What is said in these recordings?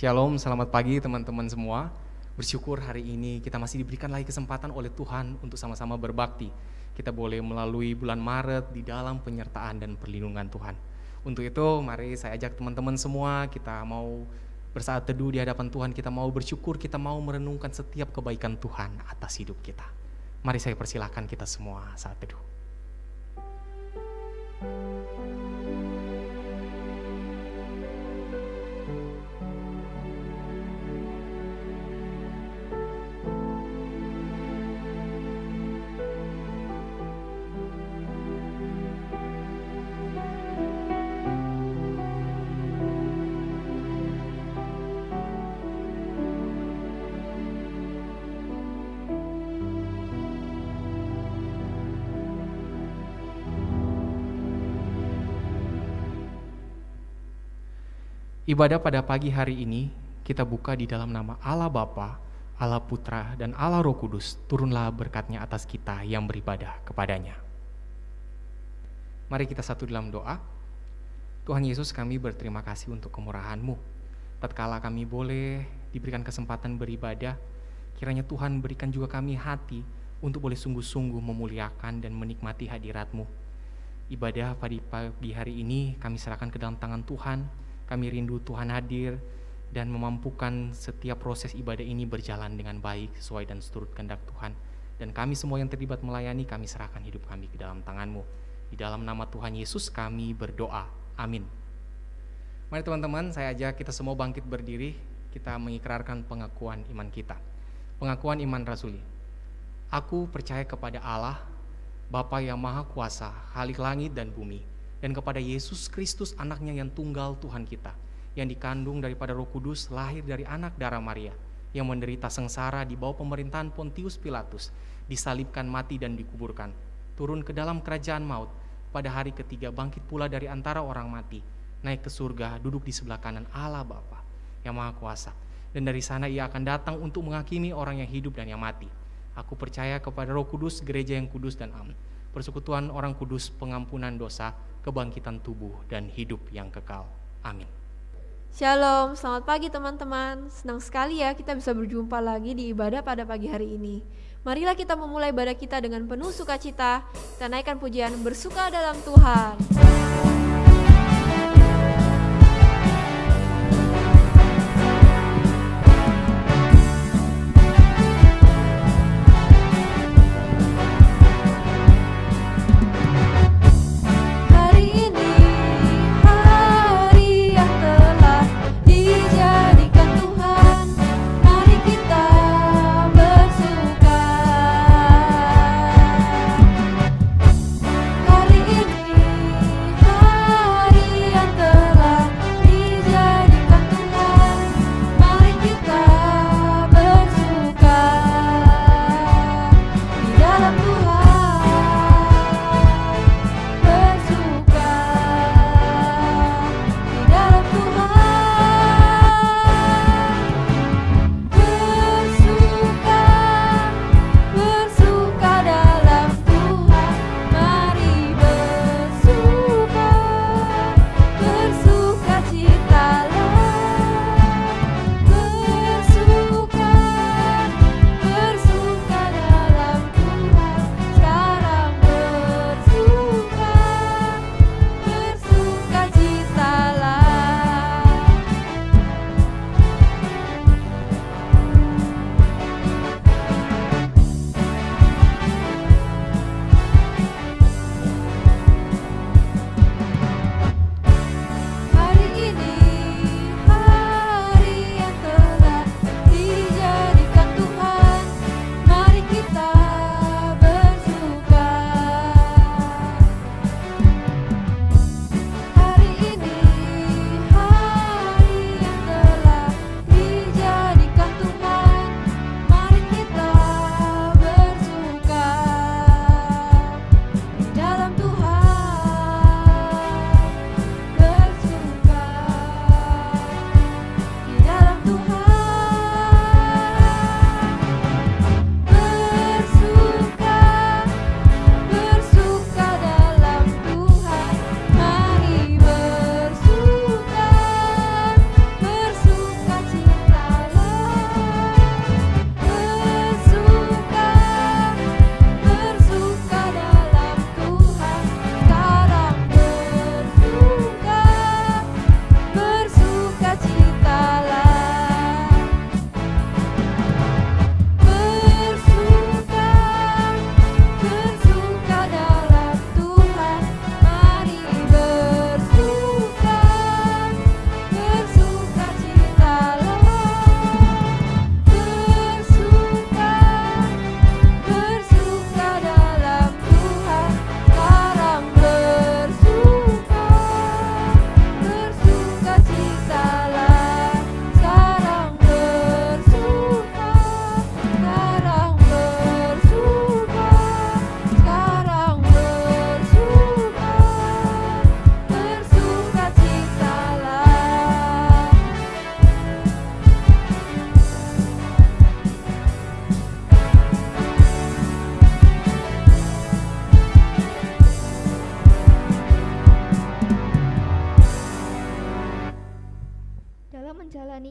Shalom, selamat pagi teman-teman semua. Bersyukur hari ini kita masih diberikan lagi kesempatan oleh Tuhan untuk sama-sama berbakti. Kita boleh melalui bulan Maret di dalam penyertaan dan perlindungan Tuhan. Untuk itu mari saya ajak teman-teman semua, kita mau bersaat teduh di hadapan Tuhan, kita mau bersyukur, kita mau merenungkan setiap kebaikan Tuhan atas hidup kita. Mari saya persilahkan kita semua saat teduh. Ibadah pada pagi hari ini kita buka di dalam nama Allah Bapa, Allah Putra, dan Allah Roh Kudus. Turunlah berkat-Nya atas kita yang beribadah kepadanya. Mari kita satu dalam doa. Tuhan Yesus, kami berterima kasih untuk kemurahan-Mu. Tatkala kami boleh diberikan kesempatan beribadah, kiranya Tuhan berikan juga kami hati untuk boleh sungguh-sungguh memuliakan dan menikmati hadirat-Mu. Ibadah pada pagi hari ini kami serahkan ke dalam tangan Tuhan. Kami rindu Tuhan hadir dan memampukan setiap proses ibadah ini berjalan dengan baik sesuai dan seturut kehendak Tuhan. Dan kami semua yang terlibat melayani, kami serahkan hidup kami ke dalam tangan-Mu. Di dalam nama Tuhan Yesus kami berdoa. Amin. Mari teman-teman, saya ajak kita semua bangkit berdiri. Kita mengikrarkan pengakuan iman kita. Pengakuan iman rasuli. Aku percaya kepada Allah, Bapa yang Maha Kuasa, Khalik langit dan bumi, dan kepada Yesus Kristus anaknya yang tunggal Tuhan kita, yang dikandung daripada Roh Kudus, lahir dari anak darah Maria, yang menderita sengsara di bawah pemerintahan Pontius Pilatus, disalibkan, mati dan dikuburkan, turun ke dalam kerajaan maut, pada hari ketiga bangkit pula dari antara orang mati, naik ke surga, duduk di sebelah kanan Allah Bapa yang Maha Kuasa, dan dari sana Ia akan datang untuk menghakimi orang yang hidup dan yang mati. Aku percaya kepada Roh Kudus, gereja yang kudus dan am, persekutuan orang kudus, pengampunan dosa, kebangkitan tubuh, dan hidup yang kekal. Amin. Shalom, selamat pagi teman-teman. Senang sekali ya kita bisa berjumpa lagi di ibadah pada pagi hari ini. Marilah kita memulai ibadah kita dengan penuh sukacita. Kita naikkan pujian bersuka dalam Tuhan. Hari ini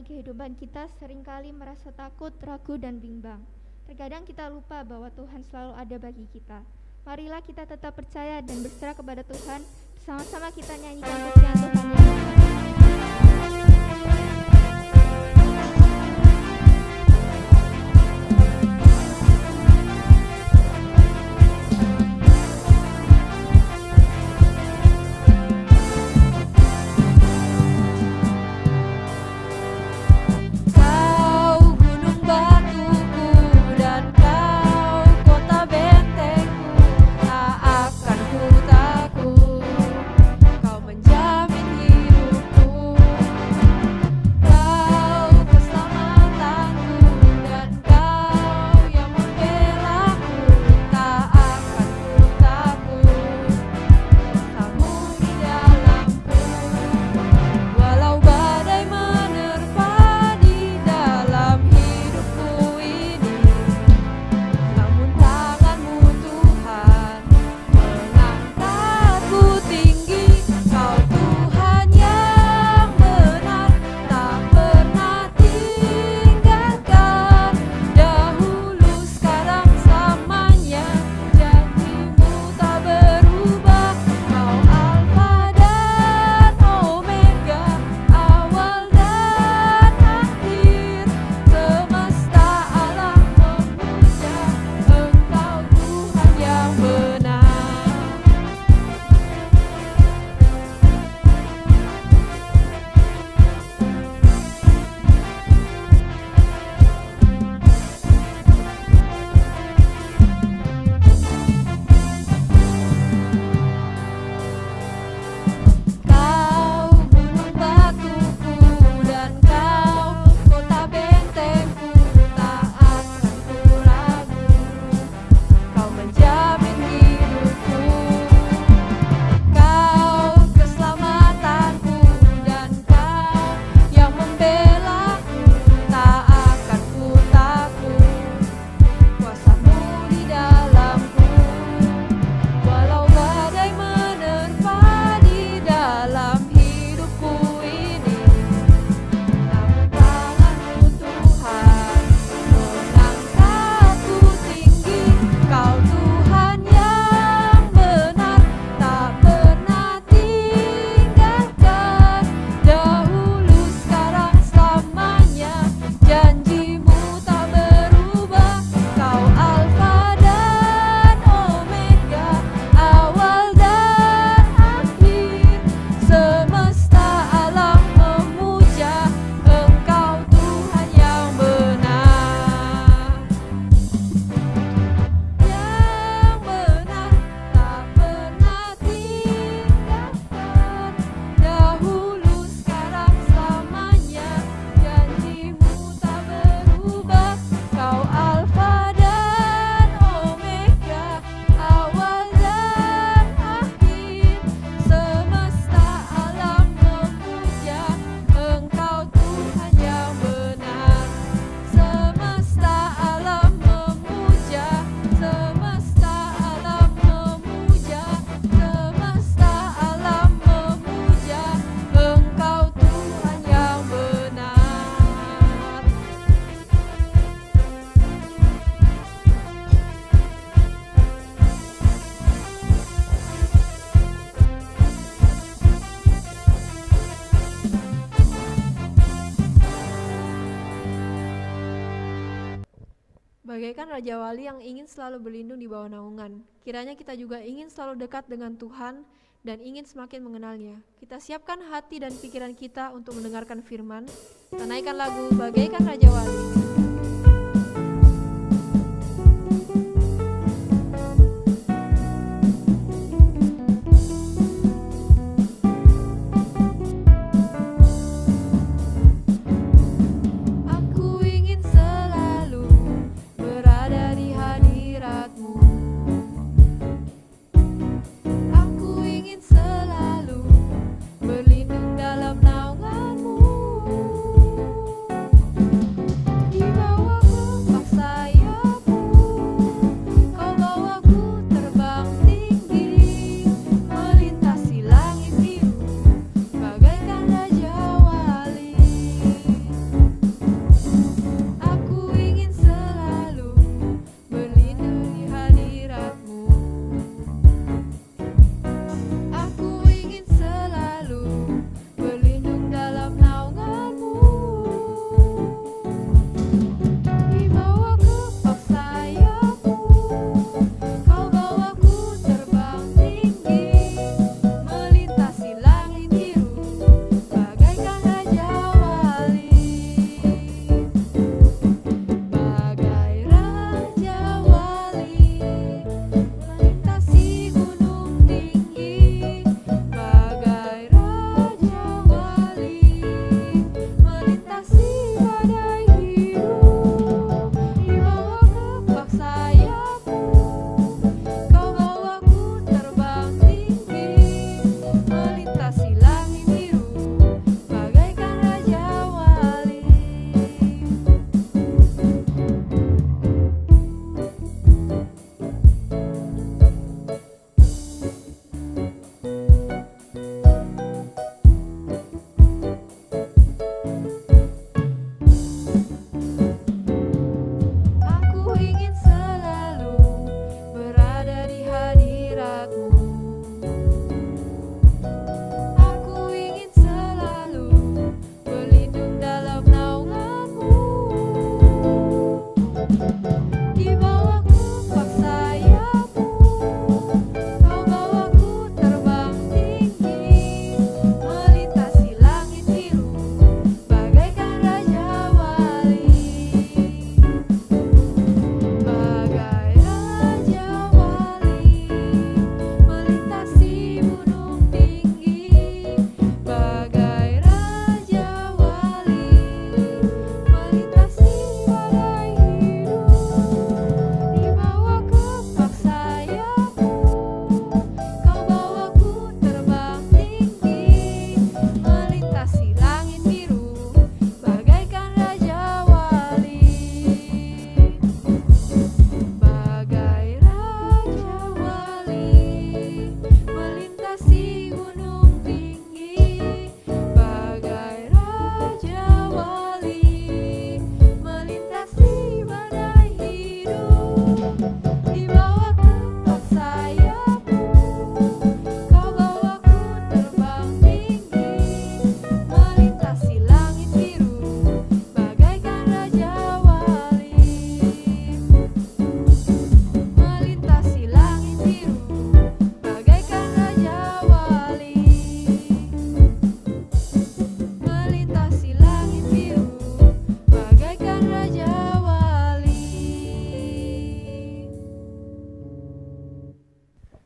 menjalani kehidupan kita seringkali merasa takut, ragu, dan bimbang. Terkadang kita lupa bahwa Tuhan selalu ada bagi kita. Marilah kita tetap percaya dan berserah kepada Tuhan. Bersama-sama kita nyanyikan pujian Tuhan yang Bagaikan Raja Wali yang ingin selalu berlindung di bawah naungan, kiranya kita juga ingin selalu dekat dengan Tuhan dan ingin semakin mengenalnya. Kita siapkan hati dan pikiran kita untuk mendengarkan firman. Kita naikkan lagu Bagaikan Raja Wali. di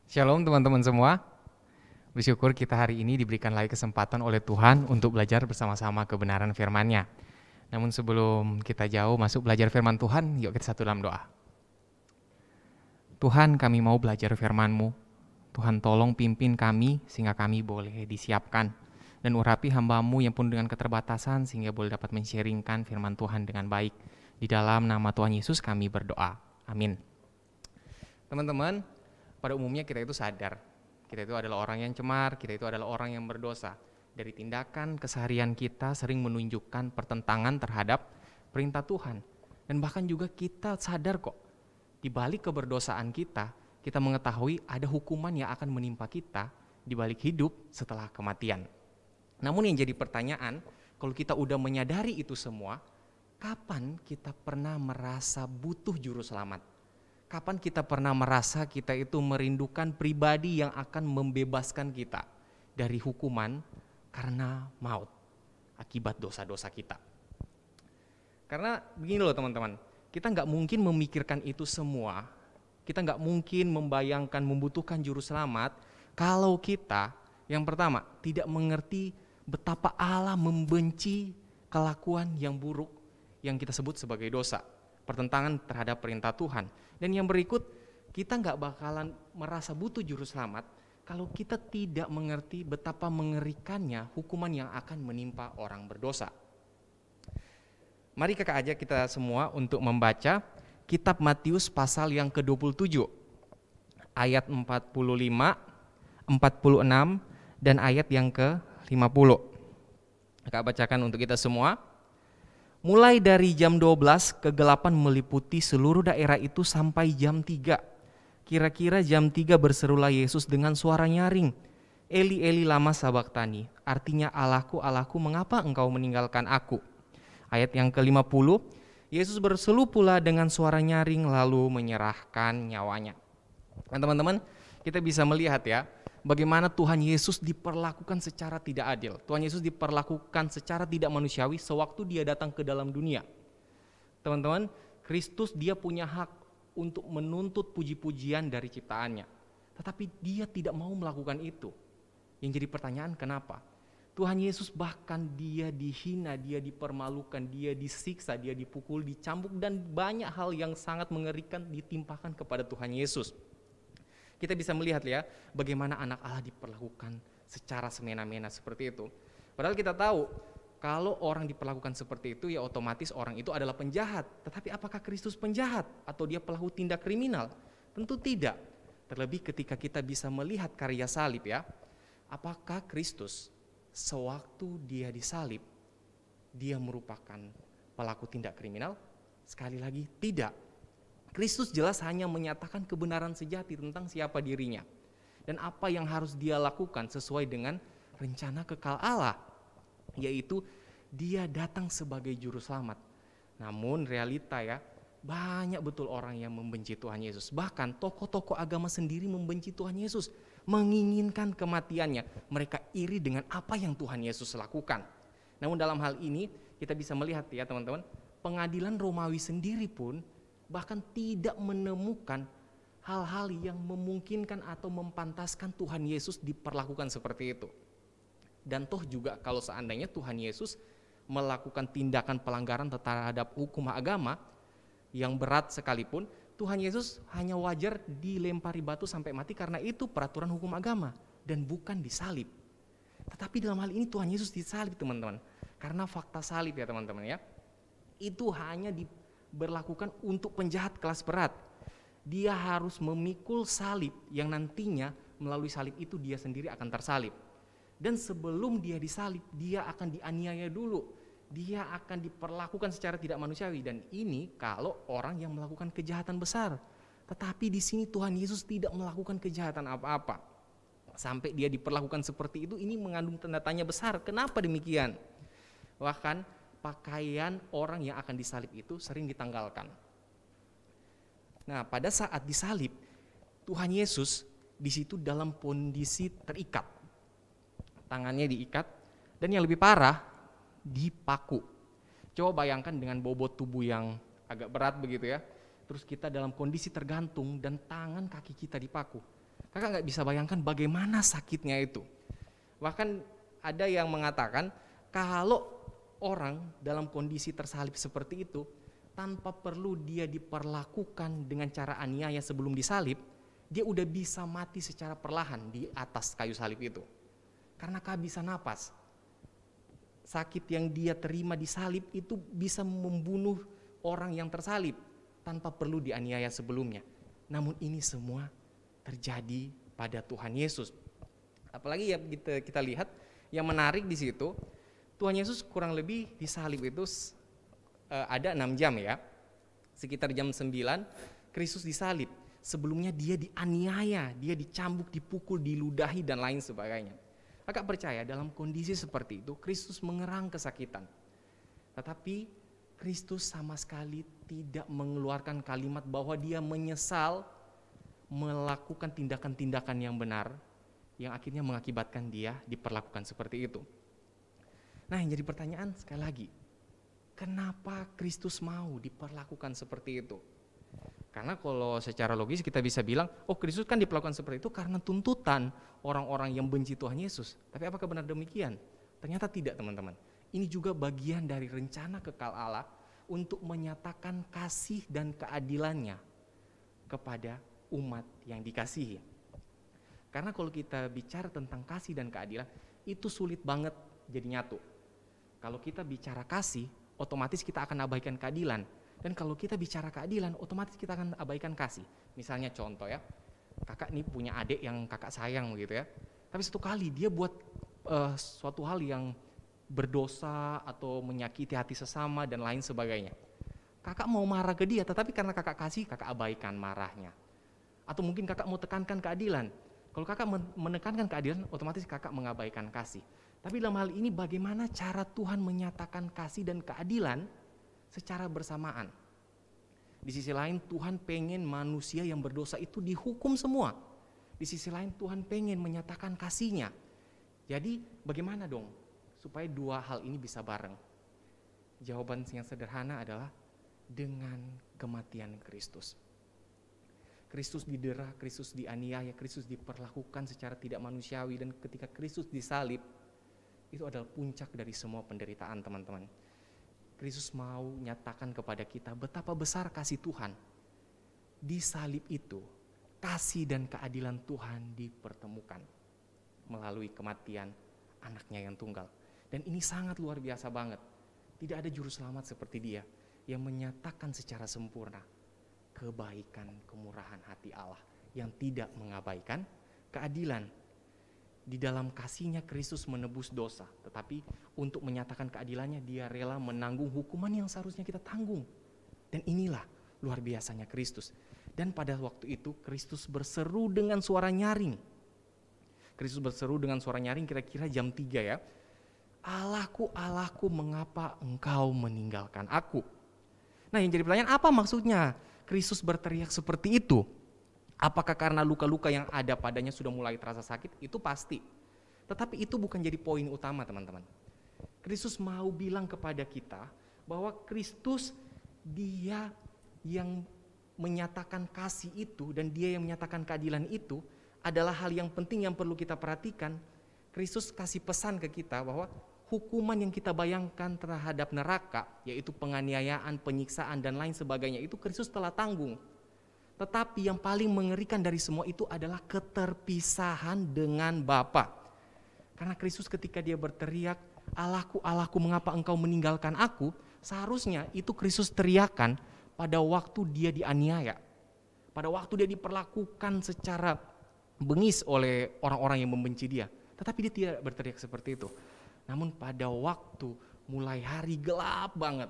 Shalom teman-teman semua. Bersyukur kita hari ini diberikan lagi kesempatan oleh Tuhan untuk belajar bersama-sama kebenaran firman-Nya. Namun sebelum kita jauh masuk belajar firman Tuhan, yuk kita satu dalam doa. Tuhan, kami mau belajar firman-Mu. Tuhan tolong pimpin kami sehingga kami boleh disiapkan. Dan urapi hamba-Mu yang pun dengan keterbatasan sehingga boleh dapat men-sharingkan firman Tuhan dengan baik. Di dalam nama Tuhan Yesus kami berdoa. Amin. Teman-teman, pada umumnya kita itu sadar, kita itu adalah orang yang cemar, kita itu adalah orang yang berdosa. Dari tindakan keseharian kita sering menunjukkan pertentangan terhadap perintah Tuhan. Dan bahkan juga kita sadar kok, di balik keberdosaan kita mengetahui ada hukuman yang akan menimpa kita di balik hidup setelah kematian. Namun yang jadi pertanyaan, kalau kita udah menyadari itu semua, kapan kita pernah merasa butuh juru selamat? Kapan kita pernah merasa kita itu merindukan pribadi yang akan membebaskan kita dari hukuman karena maut akibat dosa-dosa kita? Karena begini loh teman-teman, kita nggak mungkin memikirkan itu semua, kita nggak mungkin membayangkan membutuhkan juru selamat kalau kita yang pertama tidak mengerti betapa Allah membenci kelakuan yang buruk yang kita sebut sebagai dosa, pertentangan terhadap perintah Tuhan. Dan yang berikut, kita nggak bakalan merasa butuh juru selamat kalau kita tidak mengerti betapa mengerikannya hukuman yang akan menimpa orang berdosa. Mari kakak ajak kita semua untuk membaca kitab Matius pasal yang ke-27, ayat 45, 46, dan ayat yang ke-50. Kakak bacakan untuk kita semua. Mulai dari jam 12 kegelapan meliputi seluruh daerah itu sampai jam 3. Kira-kira jam 3 berserulah Yesus dengan suara nyaring, Eli Eli lama sabachthani, artinya Allahku Allahku mengapa engkau meninggalkan aku. Ayat yang ke-50, Yesus berseru pula dengan suara nyaring lalu menyerahkan nyawanya. Nah, teman-teman, kita bisa melihat ya, bagaimana Tuhan Yesus diperlakukan secara tidak adil. Tuhan Yesus diperlakukan secara tidak manusiawi sewaktu dia datang ke dalam dunia. Teman-teman, Kristus dia punya hak untuk menuntut puji-pujian dari ciptaannya. Tetapi dia tidak mau melakukan itu. Yang jadi pertanyaan kenapa? Tuhan Yesus bahkan dia dihina, dia dipermalukan, dia disiksa, dia dipukul, dicambuk, dan banyak hal yang sangat mengerikan ditimpakan kepada Tuhan Yesus. Kita bisa melihat ya, bagaimana anak Allah diperlakukan secara semena-mena seperti itu. Padahal kita tahu, kalau orang diperlakukan seperti itu, ya otomatis orang itu adalah penjahat. Tetapi apakah Kristus penjahat? Atau dia pelaku tindak kriminal? Tentu tidak. Terlebih ketika kita bisa melihat karya salib ya. Apakah Kristus sewaktu dia disalib, dia merupakan pelaku tindak kriminal? Sekali lagi, tidak. Kristus jelas hanya menyatakan kebenaran sejati tentang siapa dirinya dan apa yang harus dia lakukan sesuai dengan rencana kekal Allah, yaitu dia datang sebagai juru selamat. Namun realita ya, banyak betul orang yang membenci Tuhan Yesus. Bahkan tokoh-tokoh agama sendiri membenci Tuhan Yesus, menginginkan kematiannya. Mereka iri dengan apa yang Tuhan Yesus lakukan. Namun dalam hal ini kita bisa melihat ya teman-teman, pengadilan Romawi sendiri pun bahkan tidak menemukan hal-hal yang memungkinkan atau mempantaskan Tuhan Yesus diperlakukan seperti itu. Dan toh juga kalau seandainya Tuhan Yesus melakukan tindakan pelanggaran terhadap hukum agama yang berat sekalipun, Tuhan Yesus hanya wajar dilempari batu sampai mati karena itu peraturan hukum agama dan bukan disalib. Tetapi dalam hal ini Tuhan Yesus disalib teman-teman. Karena fakta salib ya teman-teman ya, itu hanya diberlakukan untuk penjahat kelas berat. Dia harus memikul salib yang nantinya melalui salib itu dia sendiri akan tersalib. Dan sebelum dia disalib, dia akan dianiaya dulu. Dia akan diperlakukan secara tidak manusiawi, dan ini kalau orang yang melakukan kejahatan besar. Tetapi di sini Tuhan Yesus tidak melakukan kejahatan apa-apa. Sampai dia diperlakukan seperti itu, ini mengandung tanda tanya besar. Kenapa demikian? Bahkan pakaian orang yang akan disalib itu sering ditanggalkan. Nah, pada saat disalib, Tuhan Yesus di situ dalam kondisi terikat. Tangannya diikat, dan yang lebih parah, dipaku. Coba bayangkan dengan bobot tubuh yang agak berat begitu ya. Terus kita dalam kondisi tergantung dan tangan kaki kita dipaku. Kakak nggak bisa bayangkan bagaimana sakitnya itu. Bahkan ada yang mengatakan kalau orang dalam kondisi tersalib seperti itu, tanpa perlu dia diperlakukan dengan cara aniaya sebelum disalib, dia udah bisa mati secara perlahan di atas kayu salib itu. Karena kehabisan napas. Sakit yang dia terima di salib itu bisa membunuh orang yang tersalib tanpa perlu dianiaya sebelumnya. Namun ini semua terjadi pada Tuhan Yesus. Apalagi ya kita lihat yang menarik di situ, Tuhan Yesus kurang lebih disalib itu ada 6 jam ya. Sekitar jam 9 Kristus disalib. Sebelumnya dia dianiaya, dia dicambuk, dipukul, diludahi dan lain sebagainya. Kakak percaya dalam kondisi seperti itu Kristus mengerang kesakitan. Tetapi Kristus sama sekali tidak mengeluarkan kalimat bahwa dia menyesal melakukan tindakan-tindakan yang benar yang akhirnya mengakibatkan dia diperlakukan seperti itu. Nah, yang jadi pertanyaan sekali lagi, kenapa Kristus mau diperlakukan seperti itu? Karena kalau secara logis kita bisa bilang, oh Kristus kan diperlakukan seperti itu karena tuntutan orang-orang yang benci Tuhan Yesus. Tapi apakah benar demikian? Ternyata tidak, teman-teman. Ini juga bagian dari rencana kekal Allah untuk menyatakan kasih dan keadilannya kepada umat yang dikasihi. Karena kalau kita bicara tentang kasih dan keadilan, itu sulit banget jadi nyatu. Kalau kita bicara kasih, otomatis kita akan abaikan keadilan. Dan kalau kita bicara keadilan, otomatis kita akan abaikan kasih. Misalnya contoh ya, kakak nih punya adik yang kakak sayang gitu ya. Tapi satu kali dia buat suatu hal yang berdosa atau menyakiti hati sesama dan lain sebagainya. Kakak mau marah ke dia, tetapi karena kakak kasih, kakak abaikan marahnya. Atau mungkin kakak mau tekankan keadilan. Kalau kakak menekankan keadilan, otomatis kakak mengabaikan kasih. Tapi dalam hal ini bagaimana cara Tuhan menyatakan kasih dan keadilan secara bersamaan. Di sisi lain Tuhan pengen manusia yang berdosa itu dihukum semua. Di sisi lain Tuhan pengen menyatakan kasih-Nya. Jadi bagaimana dong supaya dua hal ini bisa bareng? Jawaban yang sederhana adalah dengan kematian Kristus. Kristus didera, Kristus dianiaya, Kristus diperlakukan secara tidak manusiawi, dan ketika Kristus disalib, itu adalah puncak dari semua penderitaan, teman-teman. Kristus mau nyatakan kepada kita betapa besar kasih Tuhan. Di salib itu, kasih dan keadilan Tuhan dipertemukan melalui kematian anaknya yang tunggal. Dan ini sangat luar biasa banget. Tidak ada juru selamat seperti dia yang menyatakan secara sempurna kebaikan, kemurahan hati Allah yang tidak mengabaikan keadilan. Di dalam kasih-Nya Kristus menebus dosa, tetapi untuk menyatakan keadilannya dia rela menanggung hukuman yang seharusnya kita tanggung. Dan inilah luar biasanya Kristus. Dan pada waktu itu Kristus berseru dengan suara nyaring. Kristus berseru dengan suara nyaring kira-kira jam 3 ya. Allahku, Allahku, mengapa engkau meninggalkan aku? Nah, yang jadi pertanyaan, apa maksudnya Kristus berteriak seperti itu? Apakah karena luka-luka yang ada padanya sudah mulai terasa sakit? Itu pasti. Tetapi itu bukan jadi poin utama, teman-teman. Kristus mau bilang kepada kita bahwa Kristus dia yang menyatakan kasih itu dan dia yang menyatakan keadilan itu adalah hal yang penting yang perlu kita perhatikan. Kristus kasih pesan ke kita bahwa hukuman yang kita bayangkan terhadap neraka, yaitu penganiayaan, penyiksaan dan lain sebagainya, itu Kristus telah tanggung. Tetapi yang paling mengerikan dari semua itu adalah keterpisahan dengan Bapa. Karena Kristus ketika dia berteriak, Allahku, Allahku, mengapa engkau meninggalkan aku? Seharusnya itu Kristus teriakan pada waktu dia dianiaya. Pada waktu dia diperlakukan secara bengis oleh orang-orang yang membenci dia. Tetapi dia tidak berteriak seperti itu. Namun pada waktu mulai hari gelap banget,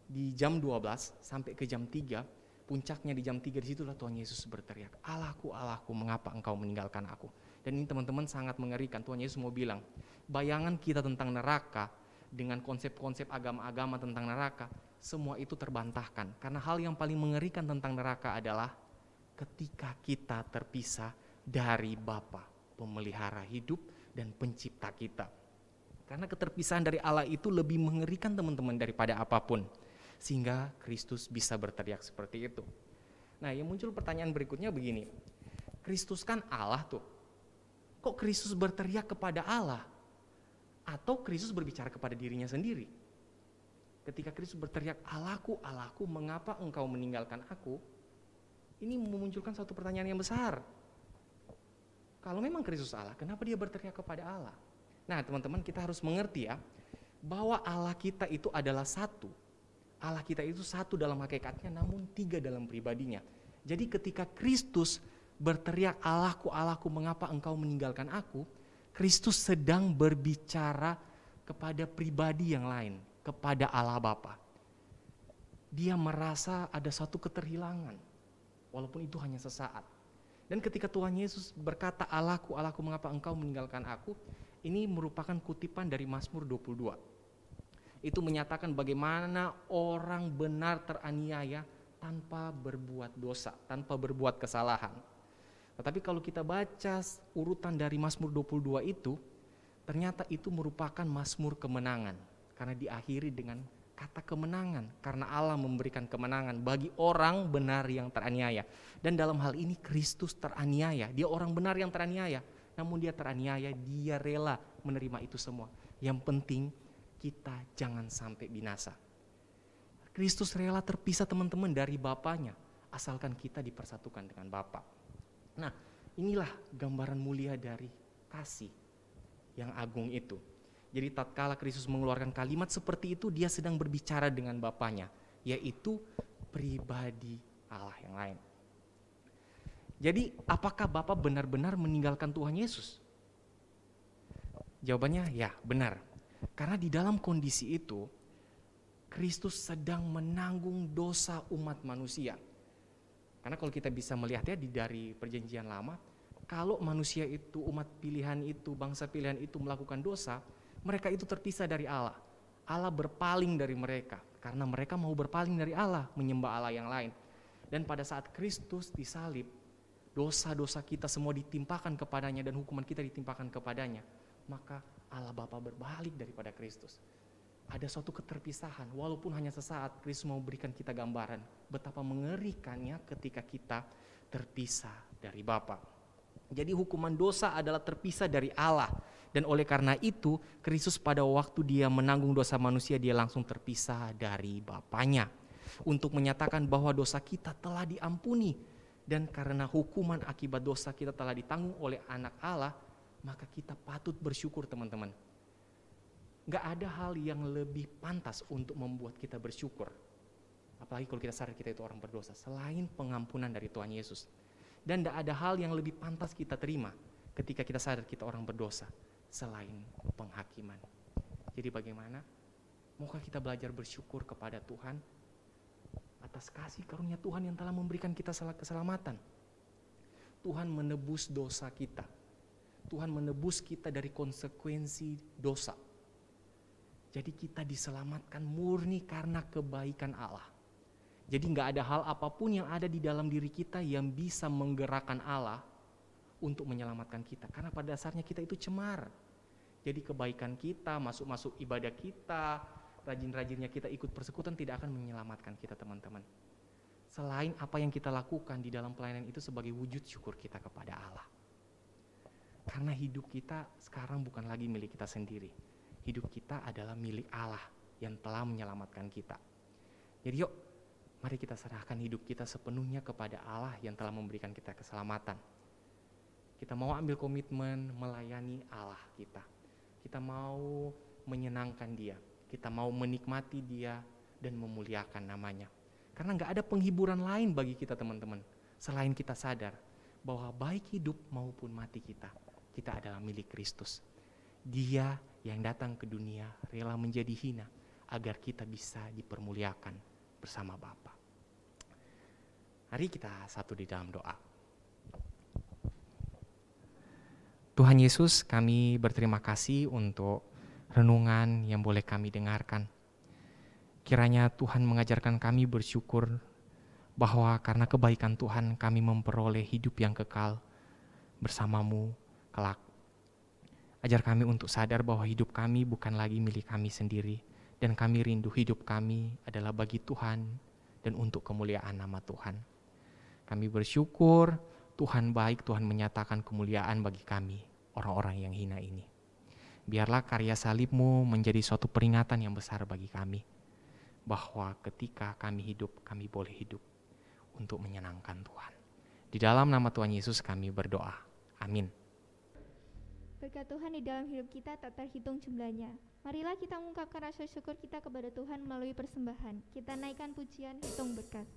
di jam 12 sampai ke jam 3, puncaknya di jam 3, disitulah Tuhan Yesus berteriak, Allahku, Allahku, mengapa engkau meninggalkan aku? Dan ini teman-teman sangat mengerikan. Tuhan Yesus mau bilang, bayangan kita tentang neraka dengan konsep-konsep agama-agama tentang neraka, semua itu terbantahkan. Karena hal yang paling mengerikan tentang neraka adalah ketika kita terpisah dari Bapa, pemelihara hidup dan pencipta kita. Karena keterpisahan dari Allah itu lebih mengerikan, teman-teman, daripada apapun. Sehingga Kristus bisa berteriak seperti itu. Nah, yang muncul pertanyaan berikutnya begini. Kristus kan Allah tuh. Kok Kristus berteriak kepada Allah? Atau Kristus berbicara kepada dirinya sendiri? Ketika Kristus berteriak, Allahku, Allahku, mengapa engkau meninggalkan aku? Ini memunculkan satu pertanyaan yang besar. Kalau memang Kristus Allah, kenapa dia berteriak kepada Allah? Nah teman-teman, kita harus mengerti ya, bahwa Allah kita itu adalah satu. Allah kita itu satu dalam hakikatnya, namun tiga dalam pribadinya. Jadi ketika Kristus berteriak, Allahku, Allahku, mengapa engkau meninggalkan aku? Kristus sedang berbicara kepada pribadi yang lain, kepada Allah Bapa. Dia merasa ada satu keterhilangan, walaupun itu hanya sesaat. Dan ketika Tuhan Yesus berkata, Allahku, Allahku, mengapa engkau meninggalkan aku? Ini merupakan kutipan dari Mazmur 22. Itu menyatakan bagaimana orang benar teraniaya tanpa berbuat dosa, tanpa berbuat kesalahan. Tetapi kalau kita baca urutan dari Mazmur 22 itu, ternyata itu merupakan Mazmur kemenangan. Karena diakhiri dengan kata kemenangan, karena Allah memberikan kemenangan bagi orang benar yang teraniaya. Dan dalam hal ini Kristus teraniaya, dia orang benar yang teraniaya. Namun dia teraniaya, dia rela menerima itu semua. Yang penting kita jangan sampai binasa. Kristus rela terpisah teman-teman dari Bapanya, asalkan kita dipersatukan dengan Bapa. Nah, inilah gambaran mulia dari kasih yang agung itu. Jadi tatkala Kristus mengeluarkan kalimat seperti itu, dia sedang berbicara dengan Bapanya, yaitu pribadi Allah yang lain. Jadi apakah Bapa benar-benar meninggalkan Tuhan Yesus? Jawabannya ya, benar. Karena di dalam kondisi itu, Kristus sedang menanggung dosa umat manusia. Karena kalau kita bisa melihat ya dari perjanjian lama, kalau manusia itu, umat pilihan itu, bangsa pilihan itu melakukan dosa, mereka itu terpisah dari Allah. Allah berpaling dari mereka, karena mereka mau berpaling dari Allah, menyembah Allah yang lain. Dan pada saat Kristus disalib, dosa-dosa kita semua ditimpakan kepadanya dan hukuman kita ditimpakan kepadanya. Maka Allah Bapa berbalik daripada Kristus. Ada suatu keterpisahan, walaupun hanya sesaat. Kristus mau berikan kita gambaran betapa mengerikannya ketika kita terpisah dari Bapa. Jadi hukuman dosa adalah terpisah dari Allah. Dan oleh karena itu, Kristus pada waktu dia menanggung dosa manusia, dia langsung terpisah dari Bapanya. Untuk menyatakan bahwa dosa kita telah diampuni. Dan karena hukuman akibat dosa kita telah ditanggung oleh anak Allah, maka kita patut bersyukur teman-teman. Gak ada hal yang lebih pantas untuk membuat kita bersyukur. Apalagi kalau kita sadar kita itu orang berdosa, selain pengampunan dari Tuhan Yesus. Dan gak ada hal yang lebih pantas kita terima ketika kita sadar kita orang berdosa, selain penghakiman. Jadi bagaimana? Maukah kita belajar bersyukur kepada Tuhan atas kasih karunia Tuhan yang telah memberikan kita keselamatan. Tuhan menebus dosa kita. Tuhan menebus kita dari konsekuensi dosa. Jadi kita diselamatkan murni karena kebaikan Allah. Jadi gak ada hal apapun yang ada di dalam diri kita yang bisa menggerakkan Allah untuk menyelamatkan kita. Karena pada dasarnya kita itu cemar. Jadi kebaikan kita, masuk-masuk ibadah kita, rajin-rajinnya kita ikut persekutuan tidak akan menyelamatkan kita teman-teman. Selain apa yang kita lakukan di dalam pelayanan itu sebagai wujud syukur kita kepada Allah. Karena hidup kita sekarang bukan lagi milik kita sendiri. Hidup kita adalah milik Allah yang telah menyelamatkan kita. Jadi yuk, mari kita serahkan hidup kita sepenuhnya kepada Allah yang telah memberikan kita keselamatan. Kita mau ambil komitmen melayani Allah kita. Kita mau menyenangkan Dia. Kita mau menikmati Dia dan memuliakan namanya. Karena gak ada penghiburan lain bagi kita teman-teman. Selain kita sadar bahwa baik hidup maupun mati kita adalah milik Kristus. Dia yang datang ke dunia rela menjadi hina agar kita bisa dipermuliakan bersama Bapa. Mari kita satu di dalam doa. Tuhan Yesus, kami berterima kasih untuk renungan yang boleh kami dengarkan. Kiranya Tuhan mengajarkan kami bersyukur bahwa karena kebaikan Tuhan kami memperoleh hidup yang kekal bersama-Mu kelak. Ajar kami untuk sadar bahwa hidup kami bukan lagi milik kami sendiri, dan kami rindu hidup kami adalah bagi Tuhan dan untuk kemuliaan nama Tuhan. Kami bersyukur Tuhan baik, Tuhan menyatakan kemuliaan bagi kami, orang-orang yang hina ini. Biarlah karya salib-Mu menjadi suatu peringatan yang besar bagi kami, bahwa ketika kami hidup, kami boleh hidup untuk menyenangkan Tuhan. Di dalam nama Tuhan Yesus kami berdoa. Amin. Berkat Tuhan di dalam hidup kita tak terhitung jumlahnya. Marilah kita mengungkapkan rasa syukur kita kepada Tuhan melalui persembahan. Kita naikkan pujian hitung berkat.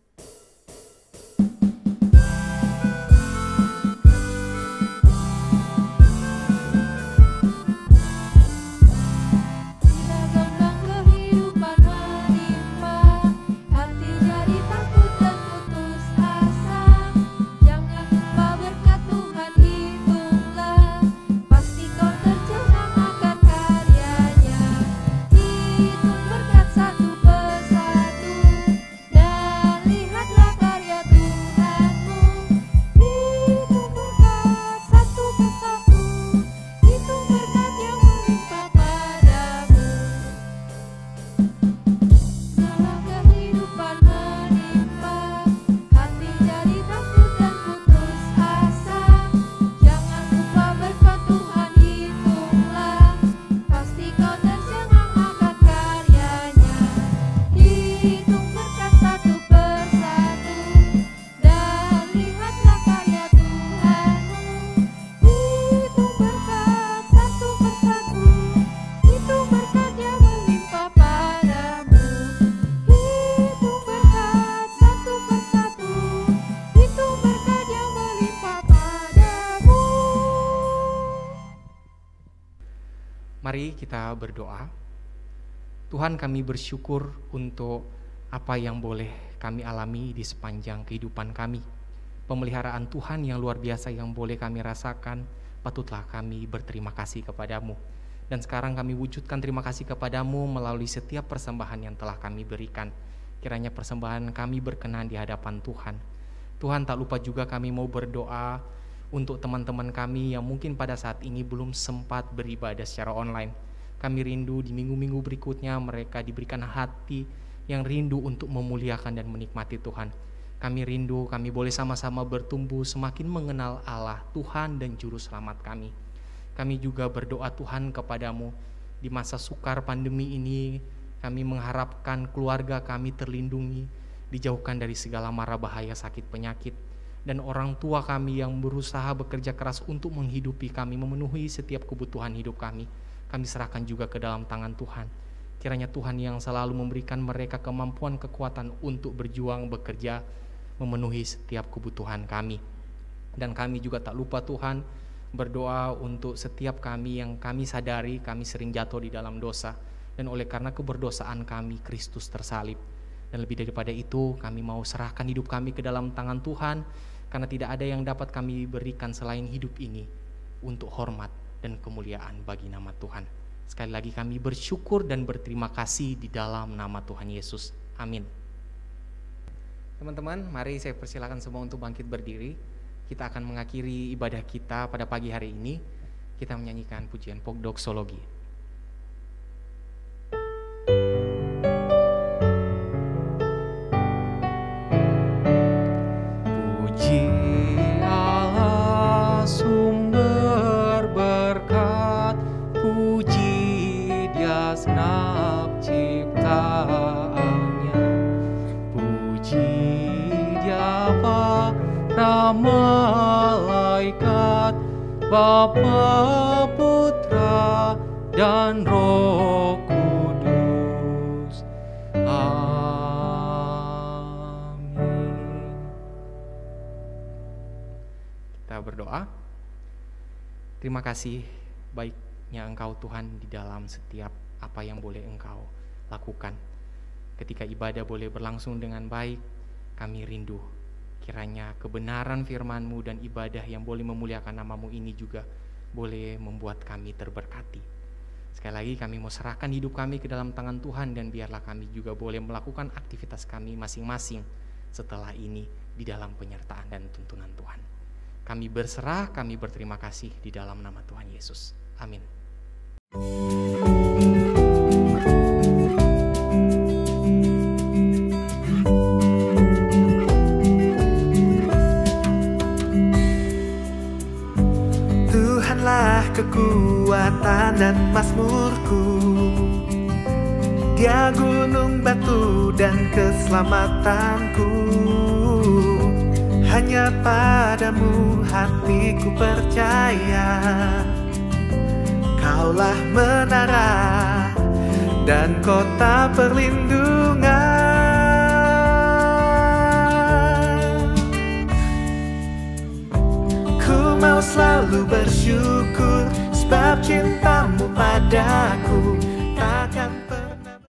Mari kita berdoa. Tuhan, kami bersyukur untuk apa yang boleh kami alami di sepanjang kehidupan kami. Pemeliharaan Tuhan yang luar biasa yang boleh kami rasakan, patutlah kami berterima kasih kepadamu. Dan sekarang kami wujudkan terima kasih kepadamu melalui setiap persembahan yang telah kami berikan. Kiranya persembahan kami berkenan di hadapan Tuhan. Tuhan, tak lupa juga kami mau berdoa untuk teman-teman kami yang mungkin pada saat ini belum sempat beribadah secara online. Kami rindu di minggu-minggu berikutnya mereka diberikan hati yang rindu untuk memuliakan dan menikmati Tuhan. Kami rindu kami boleh sama-sama bertumbuh semakin mengenal Allah, Tuhan dan Juru Selamat kami. Kami juga berdoa Tuhan kepadamu di masa sukar pandemi ini. Kami mengharapkan keluarga kami terlindungi, dijauhkan dari segala mara bahaya sakit penyakit. Dan orang tua kami yang berusaha bekerja keras untuk menghidupi kami, memenuhi setiap kebutuhan hidup kami, kami serahkan juga ke dalam tangan Tuhan. Kiranya Tuhan yang selalu memberikan mereka kemampuan, kekuatan untuk berjuang, bekerja, memenuhi setiap kebutuhan kami. Dan kami juga tak lupa Tuhan berdoa untuk setiap kami yang kami sadari kami sering jatuh di dalam dosa. Dan oleh karena keberdosaan kami, Kristus tersalib. Dan lebih daripada itu, kami mau serahkan hidup kami ke dalam tangan Tuhan, karena tidak ada yang dapat kami berikan selain hidup ini untuk hormat dan kemuliaan bagi nama Tuhan. Sekali lagi kami bersyukur dan berterima kasih di dalam nama Tuhan Yesus. Amin. Teman-teman, mari saya persilakan semua untuk bangkit berdiri. Kita akan mengakhiri ibadah kita pada pagi hari ini. Kita menyanyikan pujian Pokdoksologi. Segenap ciptaannya, puji Dia para malaikat, Bapa, Putra, dan Roh Kudus. Amin. Kita berdoa. Terima kasih baiknya Engkau Tuhan di dalam setiap apa yang boleh Engkau lakukan. Ketika ibadah boleh berlangsung dengan baik, kami rindu kiranya kebenaran firman-Mu dan ibadah yang boleh memuliakan nama-Mu ini juga boleh membuat kami terberkati. Sekali lagi kami mau serahkan hidup kami ke dalam tangan Tuhan, dan biarlah kami juga boleh melakukan aktivitas kami masing-masing setelah ini di dalam penyertaan dan tuntunan Tuhan. Kami berserah, kami berterima kasih di dalam nama Tuhan Yesus. Amin. Dialah kekuatan dan mazmurku, Dia gunung batu dan keselamatanku. Hanya padamu hatiku percaya, Kaulah menara dan kota perlindungan. Ku mau selalu bersyukur sebab cintamu padaku.